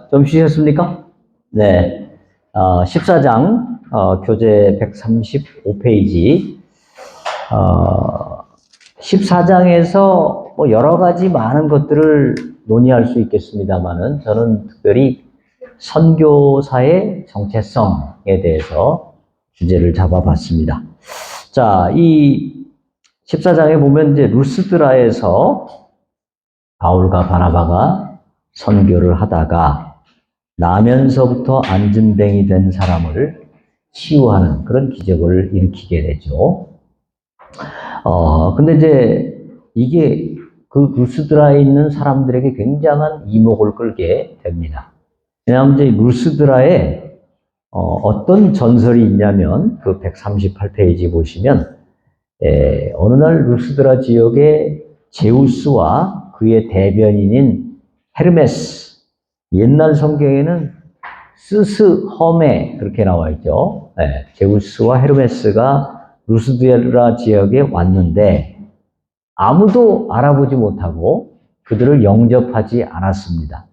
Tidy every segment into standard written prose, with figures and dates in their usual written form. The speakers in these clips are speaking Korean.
좀 쉬셨습니까? 네. 14장, 교재 135페이지. 14장에서 뭐 여러 가지 많은 것들을 논의할 수 있겠습니다만은 저는 특별히 선교사의 정체성에 대해서 주제를 잡아봤습니다. 자, 이 14장에 보면 이제 루스드라에서 바울과 바나바가 선교를 하다가 나면서부터 안진뱅이 된 사람을 치유하는 그런 기적을 일으키게 되죠. 근데 이제 이게 그 루스드라에 있는 사람들에게 굉장한 이목을 끌게 됩니다. 왜냐하면 이제 루스드라에 어떤 전설이 있냐면 그 138페이지 보시면 어느 날 루스드라 지역에 제우스와 그의 대변인인 헤르메스, 옛날 성경에는 스스허메 그렇게 나와 있죠. 제우스와 헤르메스가 루스드라 지역에 왔는데 아무도 알아보지 못하고 그들을 영접하지 않았습니다.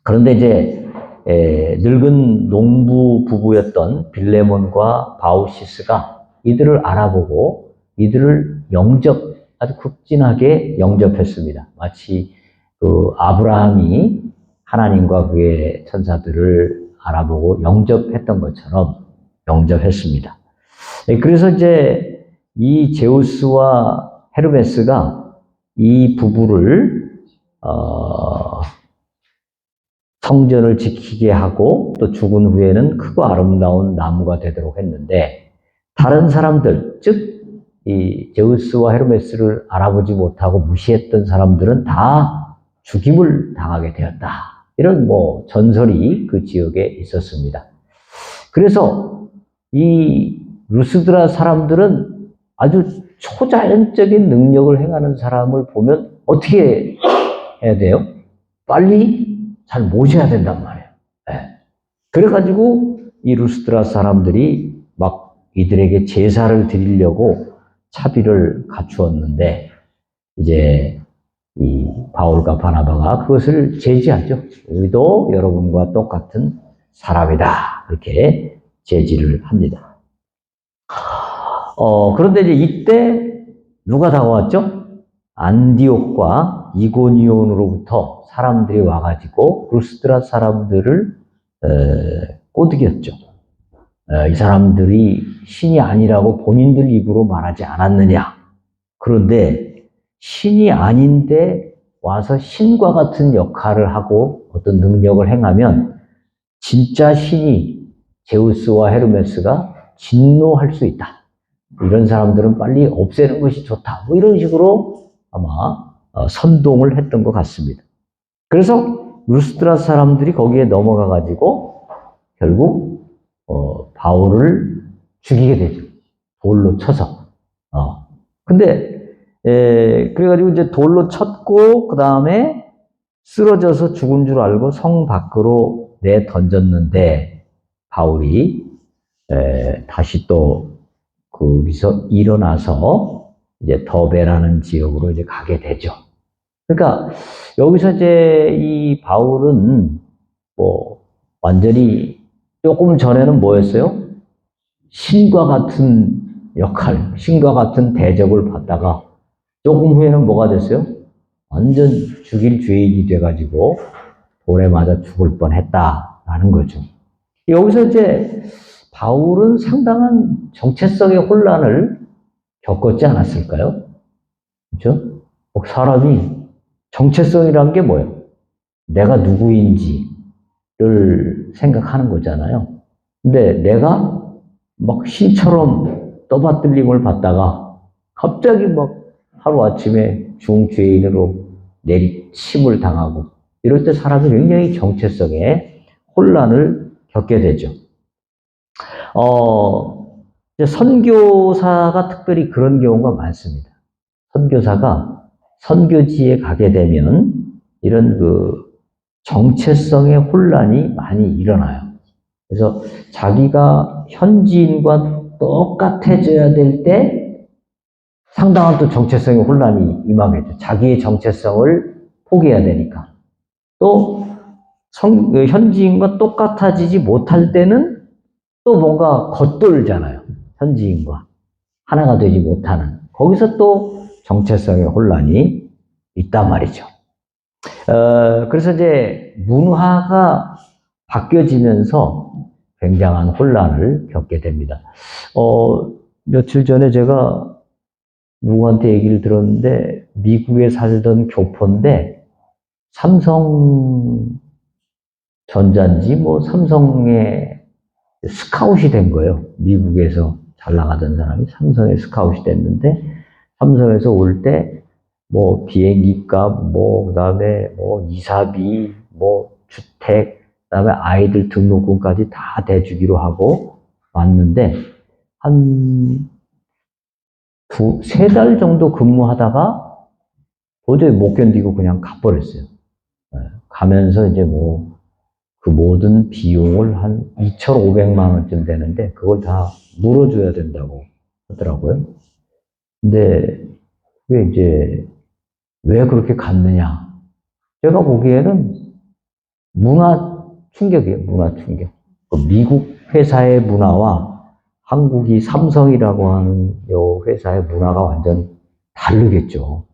그런데 이제 늙은 농부 부부였던 빌레몬과 바우시스가 이들을 알아보고 이들을 아주 극진하게 영접했습니다. 마치 그 아브라함이 하나님과 그의 천사들을 알아보고 영접했던 것처럼 영접했습니다. 그래서 이제 이 제우스와 헤르메스가 이 부부를 성전을 지키게 하고 또 죽은 후에는 크고 아름다운 나무가 되도록 했는데 다른 사람들, 즉 이 제우스와 헤르메스를 알아보지 못하고 무시했던 사람들은 다 죽임을 당하게 되었다. 이런 뭐 전설이 그 지역에 있었습니다. 그래서 이 루스드라 사람들은 아주 초자연적인 능력을 행하는 사람을 보면 어떻게 해야 돼요? 빨리 잘 모셔야 된단 말이에요. 그래가지고 이 루스드라 사람들이 막 이들에게 제사를 드리려고 차비를 갖추었는데 이제 이 바울과 바나바가 그것을 제지하죠. 우리도 여러분과 똑같은 사람이다. 이렇게 제지를 합니다. 그런데 이제 이때 누가 다가왔죠? 안디옥과 이고니온으로부터 사람들이 와가지고 루스드라 사람들을 꼬드겼죠. 이 사람들이 신이 아니라고 본인들 입으로 말하지 않았느냐. 그런데 신이 아닌데 와서 신과 같은 역할을 하고 어떤 능력을 행하면 진짜 신이 제우스와 헤르메스가 진노할 수 있다. 이런 사람들은 빨리 없애는 것이 좋다. 뭐 이런 식으로 아마 선동을 했던 것 같습니다. 그래서 루스드라 사람들이 거기에 넘어가 가지고 결국 바울을 죽이게 되죠. 돌로 쳐서. 근데 그래가지고 이제 돌로 쳤고 그 다음에 쓰러져서 죽은 줄 알고 성 밖으로 내 던졌는데 바울이 다시 또 거기서 일어나서 이제 더베라는 지역으로 이제 가게 되죠. 그러니까 여기서 이제 이 바울은 뭐 완전히 조금 전에는 뭐였어요? 신과 같은 역할, 신과 같은 대접을 받다가 조금 후에는 뭐가 됐어요? 완전 죽일 죄인이 돼가지고 돌에 맞아 죽을 뻔했다라는 거죠. 여기서 이제 바울은 상당한 정체성의 혼란을 겪었지 않았을까요? 그렇죠? 사람이 정체성이란 게 뭐예요? 내가 누구인지를 생각하는 거잖아요. 근데 내가 막 신처럼 떠받들림을 받다가 갑자기 막 하루아침에 중죄인으로 내리침을 당하고 이럴 때 사람이 굉장히 정체성에 혼란을 겪게 되죠. 선교사가 특별히 그런 경우가 많습니다. 선교사가 선교지에 가게 되면 이런 그 정체성의 혼란이 많이 일어나요. 그래서 자기가 현지인과 똑같아져야 될 때 상당한 또 정체성의 혼란이 임하게 돼요. 자기의 정체성을 포기해야 되니까. 또 현지인과 똑같아지지 못할 때는 또 뭔가 겉돌잖아요. 현지인과 하나가 되지 못하는. 거기서 또 정체성의 혼란이 있단 말이죠. 그래서 이제 문화가 바뀌어지면서 굉장한 혼란을 겪게 됩니다. 며칠 전에 제가 누구한테 얘기를 들었는데 미국에 살던 교포인데 삼성전자인지 뭐 삼성의 스카웃이 된 거예요. 미국에서 잘 나가던 사람이 삼성에 스카웃이 됐는데 삼성에서 올 때 뭐 비행기 값, 뭐 그다음에 뭐 이사비, 뭐 주택, 그다음에 아이들 등록금까지 다 대주기로 하고 왔는데 한 세 달 정도 근무하다가 도저히 못 견디고 그냥 가버렸어요. 가면서 이제 뭐 그 모든 비용을 한 2,500만 원쯤 되는데 그걸 다 물어줘야 된다고 하더라고요. 근데 그게 이제 왜 그렇게 갔느냐? 제가 보기에는 문화 충격이에요, 문화 충격. 그 미국 회사의 문화와 한국이 삼성이라고 하는 요 회사의 문화가 완전 다르겠죠.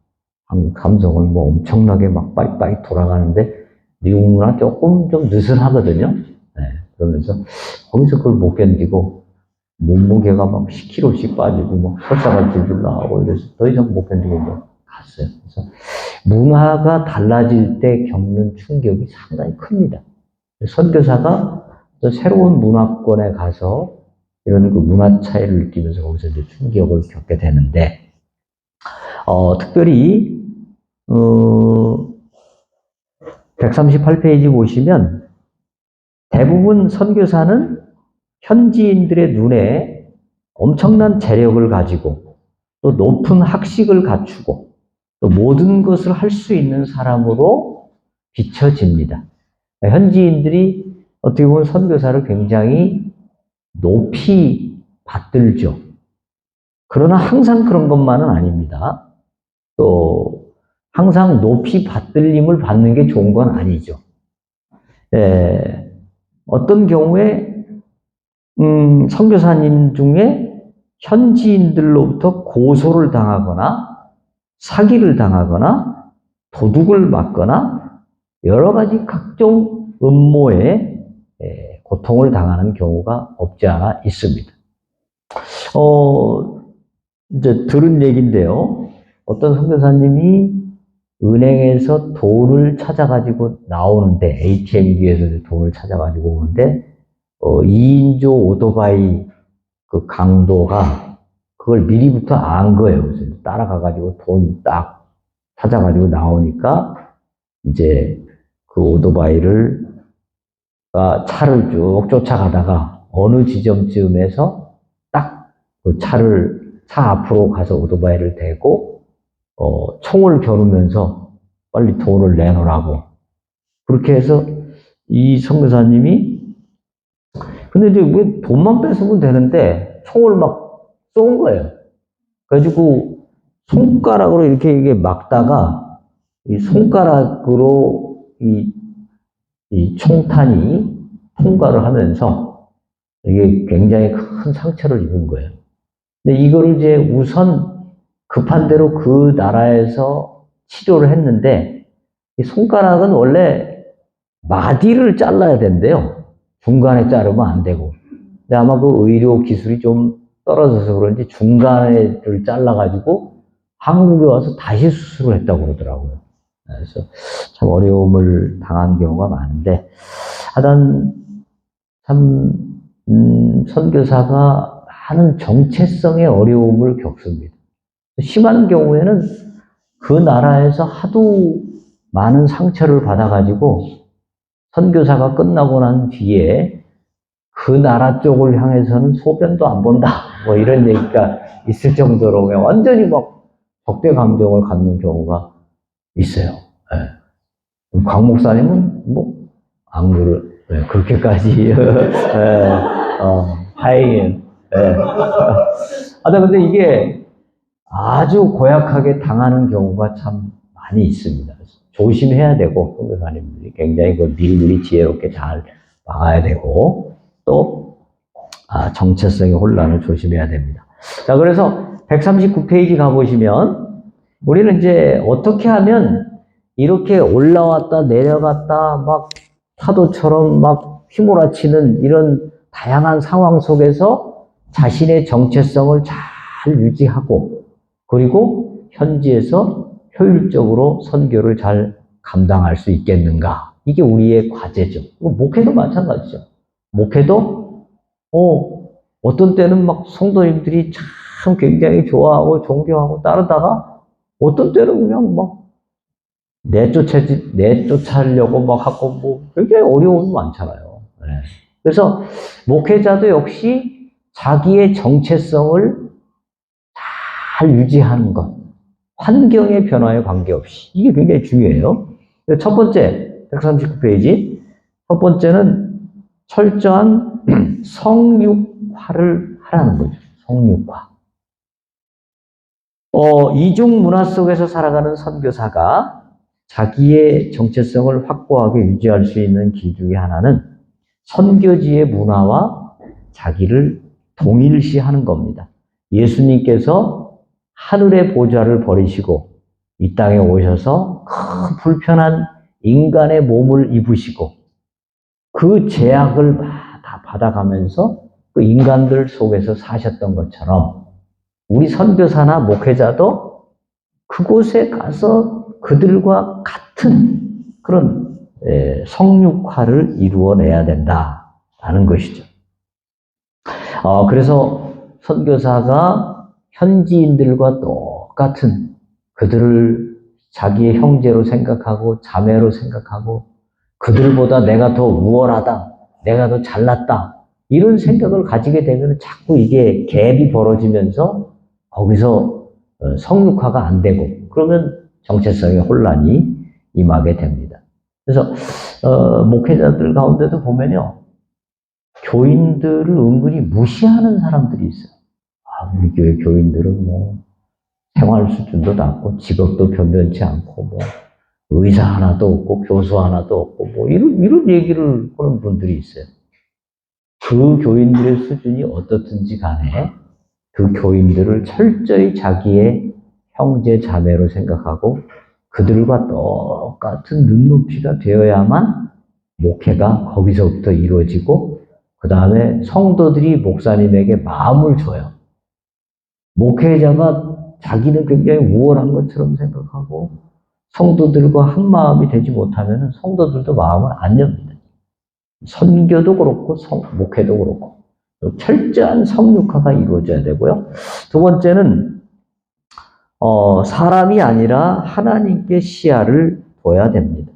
한국 삼성은 뭐 엄청나게 막 빠이빠이 돌아가는데 미국 문화 조금 좀 느슨하거든요. 네, 그러면서 거기서 그걸 못 견디고 몸무게가 막 10kg씩 빠지고 막 설사가 줄줄 나오고 이래서 더 이상 못 견디고 이제 갔어요. 그래서 문화가 달라질 때 겪는 충격이 상당히 큽니다. 선교사가 또 새로운 문화권에 가서 이런 그 문화 차이를 느끼면서 거기서 이제 충격을 겪게 되는데, 특별히, 138페이지 보시면 대부분 선교사는 현지인들의 눈에 엄청난 재력을 가지고 또 높은 학식을 갖추고 또 모든 것을 할 수 있는 사람으로 비춰집니다. 현지인들이 어떻게 보면 선교사를 굉장히 높이 받들죠. 그러나 항상 그런 것만은 아닙니다. 또 항상 높이 받들림을 받는 게 좋은 건 아니죠. 어떤 경우에 선교사님 중에 현지인들로부터 고소를 당하거나 사기를 당하거나 도둑을 맞거나 여러 가지 각종 음모에 고통을 당하는 경우가 없지 않아 있습니다. 이제 들은 얘기인데요. 어떤 선교사님이 은행에서 돈을 찾아가지고 나오는데, ATM기에서 돈을 찾아가지고 오는데, 2인조 오토바이 그 강도가 그걸 미리부터 안 거예요. 그래서 따라가가지고 돈 딱 찾아가지고 나오니까, 이제 그 오토바이를, 차를 쭉 쫓아가다가 어느 지점쯤에서 딱 그 차 앞으로 가서 오토바이를 대고, 총을 겨누면서 빨리 돈을 내놓으라고. 그렇게 해서 이 선교사님이, 근데 이제 왜 돈만 뺏으면 되는데 총을 막 쏜 거예요. 그래가지고 손가락으로 이렇게 막다가 이 손가락으로 이 총탄이 통과를 하면서 이게 굉장히 큰 상처를 입은 거예요. 근데 이거를 이제 우선 급한 대로 그 나라에서 치료를 했는데 이 손가락은 원래 마디를 잘라야 된대요. 중간에 자르면 안 되고. 근데 아마 그 의료 기술이 좀 떨어져서 그런지 중간에를 잘라가지고 한국에 와서 다시 수술을 했다고 그러더라고요. 그래서 참 어려움을 당한 경우가 많은데 하여튼 참 선교사가 많은 정체성의 어려움을 겪습니다. 심한 경우에는 그 나라에서 하도 많은 상처를 받아가지고 선교사가 끝나고 난 뒤에 그 나라 쪽을 향해서는 소변도 안 본다. 뭐 이런 얘기가 있을 정도로 완전히 막 적대 감정을 갖는 경우가 있어요. 곽 목사님은 뭐 안 그렇게까지 다행이에요. 근데 이게 아주 고약하게 당하는 경우가 참 많이 있습니다. 조심해야 되고, 선교사님들이 굉장히 그 미리미리 지혜롭게 잘 막아야 되고, 또, 정체성의 혼란을 조심해야 됩니다. 자, 그래서 139페이지 가보시면, 우리는 이제 어떻게 하면 이렇게 올라왔다 내려갔다 막 파도처럼 막 휘몰아치는 이런 다양한 상황 속에서 자신의 정체성을 잘 유지하고, 그리고 현지에서 효율적으로 선교를 잘 감당할 수 있겠는가? 이게 우리의 과제죠. 목회도 마찬가지죠. 목회도 어떤 때는 막 성도님들이 참 굉장히 좋아하고 존경하고 따르다가 어떤 때는 그냥 막 내쫓으려고 막 하고 뭐 굉장히 어려움이 많잖아요. 네. 그래서 목회자도 역시 자기의 정체성을 잘 유지하는 것, 환경의 변화에 관계없이 이게 굉장히 중요해요. 첫 번째, 139페이지. 첫 번째는 철저한 성육화를 하라는 거죠. 성육화. 이중 문화 속에서 살아가는 선교사가 자기의 정체성을 확고하게 유지할 수 있는 길 중에 하나는 선교지의 문화와 자기를 동일시하는 겁니다. 예수님께서 하늘의 보좌를 버리시고 이 땅에 오셔서 큰 불편한 인간의 몸을 입으시고 그 제약을 다 받아가면서 그 인간들 속에서 사셨던 것처럼 우리 선교사나 목회자도 그곳에 가서 그들과 같은 그런 성육화를 이루어내야 된다라는 것이죠. 그래서 선교사가 현지인들과 똑같은 그들을 자기의 형제로 생각하고 자매로 생각하고 그들보다 내가 더 우월하다, 내가 더 잘났다 이런 생각을 가지게 되면 자꾸 이게 갭이 벌어지면서 거기서 성육화가 안 되고 그러면 정체성의 혼란이 임하게 됩니다. 그래서 목회자들 가운데도 보면요. 교인들을 은근히 무시하는 사람들이 있어요. 우리 교회 교인들은 뭐 생활 수준도 낮고 직업도 변변치 않고 뭐 의사 하나도 없고 교수 하나도 없고 뭐 이런 얘기를 하는 분들이 있어요. 그 교인들의 수준이 어떻든지 간에 그 교인들을 철저히 자기의 형제 자매로 생각하고 그들과 똑같은 눈높이가 되어야만 목회가 거기서부터 이루어지고 그 다음에 성도들이 목사님에게 마음을 줘요. 목회자가 자기는 굉장히 우월한 것처럼 생각하고 성도들과 한 마음이 되지 못하면 성도들도 마음을 안 엽니다. 선교도 그렇고 목회도 그렇고 철저한 성육화가 이루어져야 되고요. 두 번째는 사람이 아니라 하나님께 시야를 둬야 됩니다.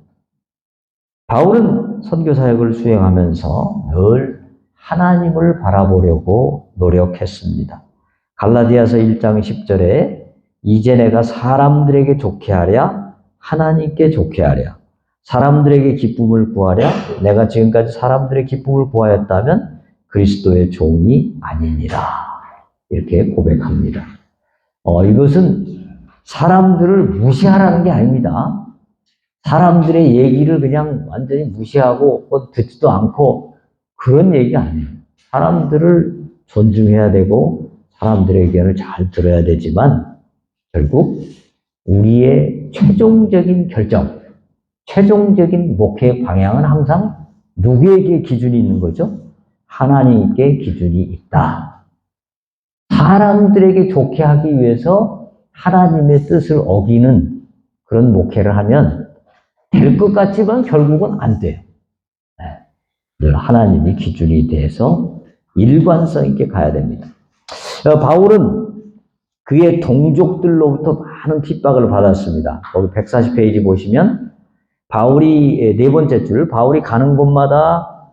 바울은 선교 사역을 수행하면서 늘 하나님을 바라보려고 노력했습니다. 갈라디아서 1장 10절에 이제 내가 사람들에게 좋게 하랴 하나님께 좋게 하랴 사람들에게 기쁨을 구하랴 내가 지금까지 사람들의 기쁨을 구하였다면 그리스도의 종이 아니니라 이렇게 고백합니다. 이것은 사람들을 무시하라는 게 아닙니다. 사람들의 얘기를 그냥 완전히 무시하고 듣지도 않고 그런 얘기가 아니에요. 사람들을 존중해야 되고 사람들의 의견을 잘 들어야 되지만 결국 우리의 최종적인 결정, 최종적인 목회의 방향은 항상 누구에게 기준이 있는 거죠? 하나님께 기준이 있다. 사람들에게 좋게 하기 위해서 하나님의 뜻을 어기는 그런 목회를 하면 될 것 같지만 결국은 안 돼요. 늘 하나님이 기준이 돼서 일관성 있게 가야 됩니다. 바울은 그의 동족들로부터 많은 핍박을 받았습니다. 거기 140페이지 보시면 바울이 네 번째 줄 바울이 가는 곳마다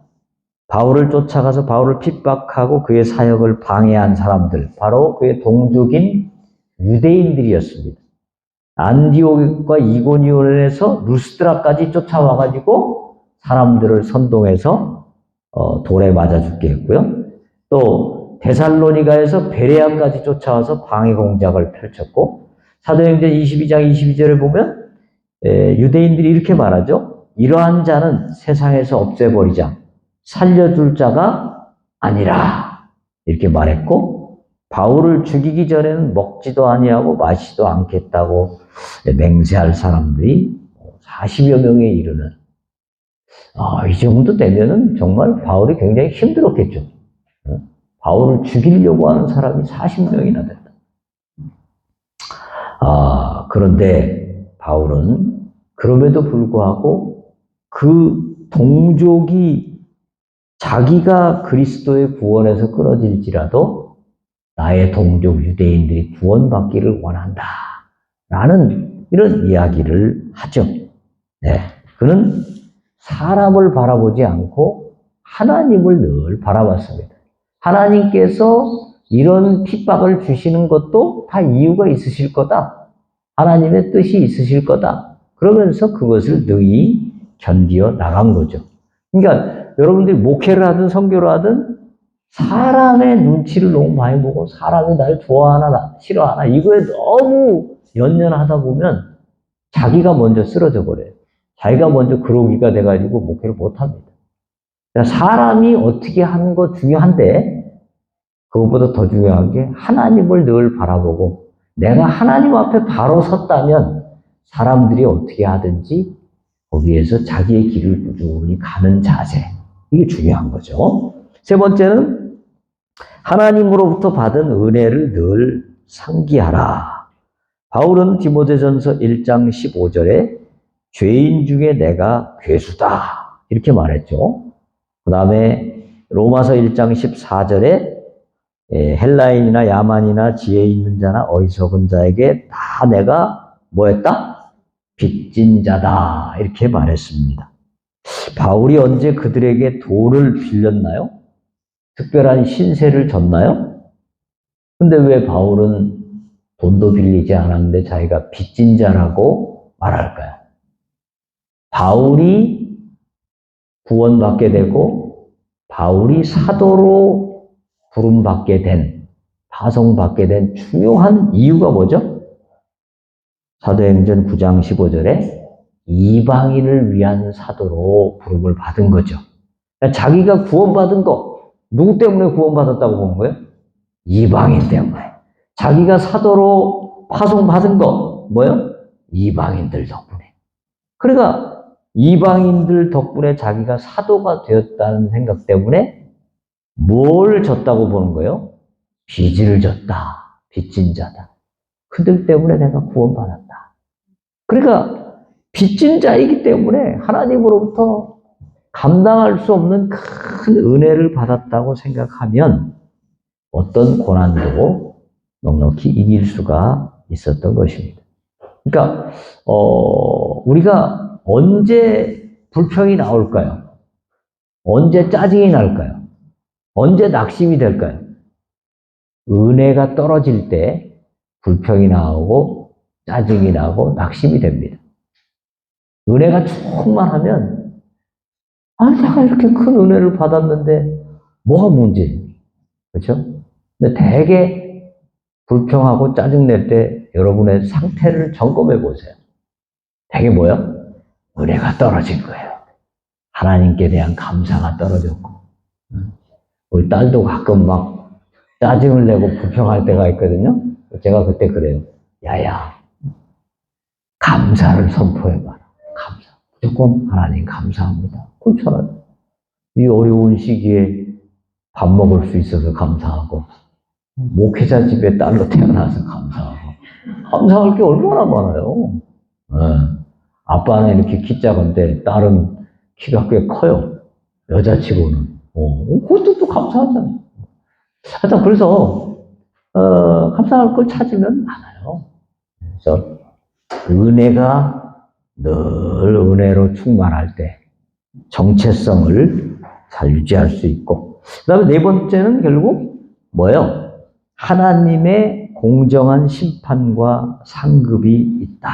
바울을 쫓아가서 바울을 핍박하고 그의 사역을 방해한 사람들 바로 그의 동족인 유대인들이었습니다. 안디옥과 이고니온에서 루스드라까지 쫓아와가지고 사람들을 선동해서 돌에 맞아 죽게 했고요. 또 데살로니가에서 베레아까지 쫓아와서 방해 공작을 펼쳤고 사도행전 22장 22절을 보면 유대인들이 이렇게 말하죠. 이러한 자는 세상에서 없애버리자. 살려줄 자가 아니라. 이렇게 말했고, 바울을 죽이기 전에는 먹지도 아니하고 마시지도 않겠다고 맹세할 사람들이 40여 명에 이르는, 이 정도 되면은 정말 바울이 굉장히 힘들었겠죠. 바울을 죽이려고 하는 사람이 40명이나 됐다. 그런데 바울은 그럼에도 불구하고 그 동족이 자기가 그리스도의 구원에서 끊어질지라도 나의 동족 유대인들이 구원받기를 원한다. 라는 이런 이야기를 하죠. 네. 그는 사람을 바라보지 않고 하나님을 늘 바라봤습니다. 하나님께서 이런 핍박을 주시는 것도 다 이유가 있으실 거다. 하나님의 뜻이 있으실 거다. 그러면서 그것을 능히 견디어 나간 거죠. 그러니까 여러분들이 목회를 하든 선교를 하든 사람의 눈치를 너무 많이 보고 사람이 날 좋아하나 싫어하나 이거에 너무 연연하다 보면 자기가 먼저 쓰러져 버려요. 자기가 먼저 그러기가 돼가지고 목회를 못합니다. 그러니까 사람이 어떻게 하는 거 중요한데 그것보다 더 중요한 게 하나님을 늘 바라보고 내가 하나님 앞에 바로 섰다면 사람들이 어떻게 하든지 거기에서 자기의 길을 꾸준히 가는 자세. 이게 중요한 거죠. 세 번째는 하나님으로부터 받은 은혜를 늘 상기하라. 바울은 디모데전서 1장 15절에 죄인 중에 내가 괴수다. 이렇게 말했죠. 그 다음에 로마서 1장 14절에 헬라인이나 야만이나 지혜 있는 자나 어리석은 자에게 다 내가 뭐했다? 빚진 자다. 이렇게 말했습니다. 바울이 언제 그들에게 돈을 빌렸나요? 특별한 신세를 졌나요? 근데 왜 바울은 돈도 빌리지 않았는데 자기가 빚진 자라고 말할까요? 바울이 구원받게 되고 바울이 사도로 부름받게 된, 파송받게 된 중요한 이유가 뭐죠? 사도행전 9장 15절에 이방인을 위한 사도로 부름을 받은 거죠. 그러니까 자기가 구원받은 거, 누구 때문에 구원받았다고 본 거예요? 이방인 때문에. 자기가 사도로 파송받은 거, 뭐요? 이방인들 덕분에. 그러니까 이방인들 덕분에 자기가 사도가 되었다는 생각 때문에 뭘 졌다고 보는 거예요? 빚을 졌다. 빚진 자다. 그들 때문에 내가 구원받았다. 그러니까 빚진 자이기 때문에 하나님으로부터 감당할 수 없는 큰 은혜를 받았다고 생각하면 어떤 고난도 넉넉히 이길 수가 있었던 것입니다. 그러니까 우리가 언제 불평이 나올까요? 언제 짜증이 날까요? 언제 낙심이 될까요? 은혜가 떨어질 때 불평이 나오고 짜증이 나고 낙심이 됩니다. 은혜가 충만하면 내가 이렇게 큰 은혜를 받았는데 뭐가 문제? 그렇죠? 근데 되게 불평하고 짜증낼 때 여러분의 상태를 점검해 보세요. 되게 뭐요? 은혜가 떨어진 거예요. 하나님께 대한 감사가 떨어졌고 우리 딸도 가끔 막 짜증을 내고 불평할 때가 있거든요. 제가 그때 그래요. 야야, 감사를 선포해봐라. 감사. 무조건 하나님 감사합니다. 그렇잖아요. 이 어려운 시기에 밥 먹을 수 있어서 감사하고 목회자 집에 딸로 태어나서 감사하고 감사할 게 얼마나 많아요. 네. 아빠는 이렇게 키 작은데 딸은 키가 꽤 커요. 여자치고는. 그것도 또 감사하잖아요. 하여튼 그래서 감사할 걸 찾으면 많아요. 그래서 은혜가 늘 은혜로 충만할 때 정체성을 잘 유지할 수 있고 그 다음에 네 번째는 결국 뭐예요? 하나님의 공정한 심판과 상급이 있다.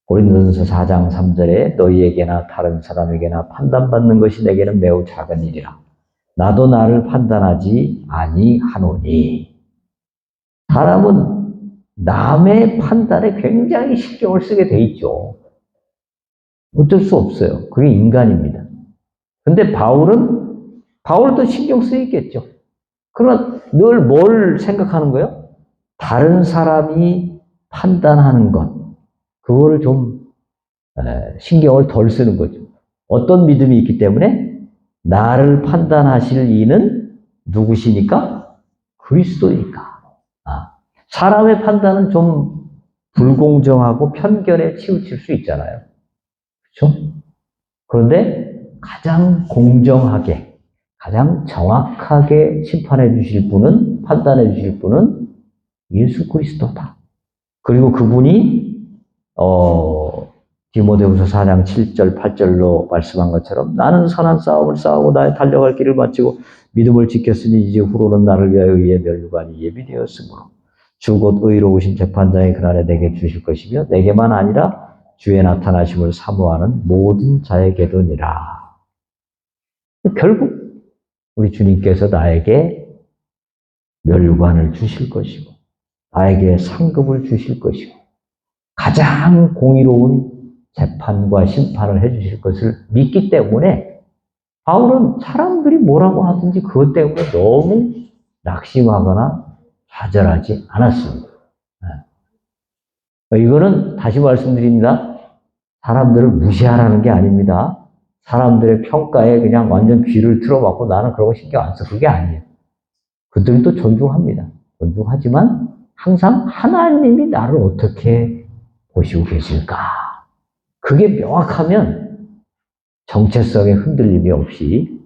고린도전서 4장 3절에 너희에게나 다른 사람에게나 판단받는 것이 내게는 매우 작은 일이라. 나도 나를 판단하지 아니하노니. 사람은 남의 판단에 굉장히 신경을 쓰게 돼 있죠. 어쩔 수 없어요. 그게 인간입니다. 근데 바울도 신경 쓰이겠죠. 그러나 늘 뭘 생각하는 거예요? 다른 사람이 판단하는 것, 그거를 좀 신경을 덜 쓰는 거죠. 어떤 믿음이 있기 때문에 나를 판단하실 이는 누구시니까? 그리스도이니까. 사람의 판단은 좀 불공정하고 편견에 치우칠 수 있잖아요. 그렇죠? 그런데 가장 공정하게, 가장 정확하게 심판해 주실 분은, 판단해 주실 분은 예수 그리스도다. 그리고 그분이 디모데후서 4장 7절 8절로 말씀한 것처럼 나는 선한 싸움을 싸우고 나의 달려갈 길을 마치고 믿음을 지켰으니 이제 후로는 나를 위하여 의의 면류관이 예비되었으므로 주 곧 의로우신 재판장이 그날에 내게 주실 것이며 내게만 아니라 주의 나타나심을 사모하는 모든 자에게도니라. 결국 우리 주님께서 나에게 면류관을 주실 것이고 나에게 상급을 주실 것이고 가장 공의로운 재판과 심판을 해주실 것을 믿기 때문에 바울은 사람들이 뭐라고 하든지 그것 때문에 너무 낙심하거나 좌절하지 않았습니다. 이거는 다시 말씀드립니다. 사람들을 무시하라는 게 아닙니다. 사람들의 평가에 그냥 완전 귀를 틀어막고 나는 그런 거 신경 안 써. 그게 아니에요. 그들도 존중합니다. 존중하지만 항상 하나님이 나를 어떻게 보시고 계실까? 그게 명확하면 정체성에 흔들림이 없이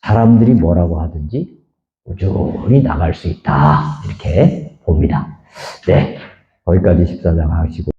사람들이 뭐라고 하든지 꾸준히 나갈 수 있다. 이렇게 봅니다. 네. 거기까지 14장 하시고.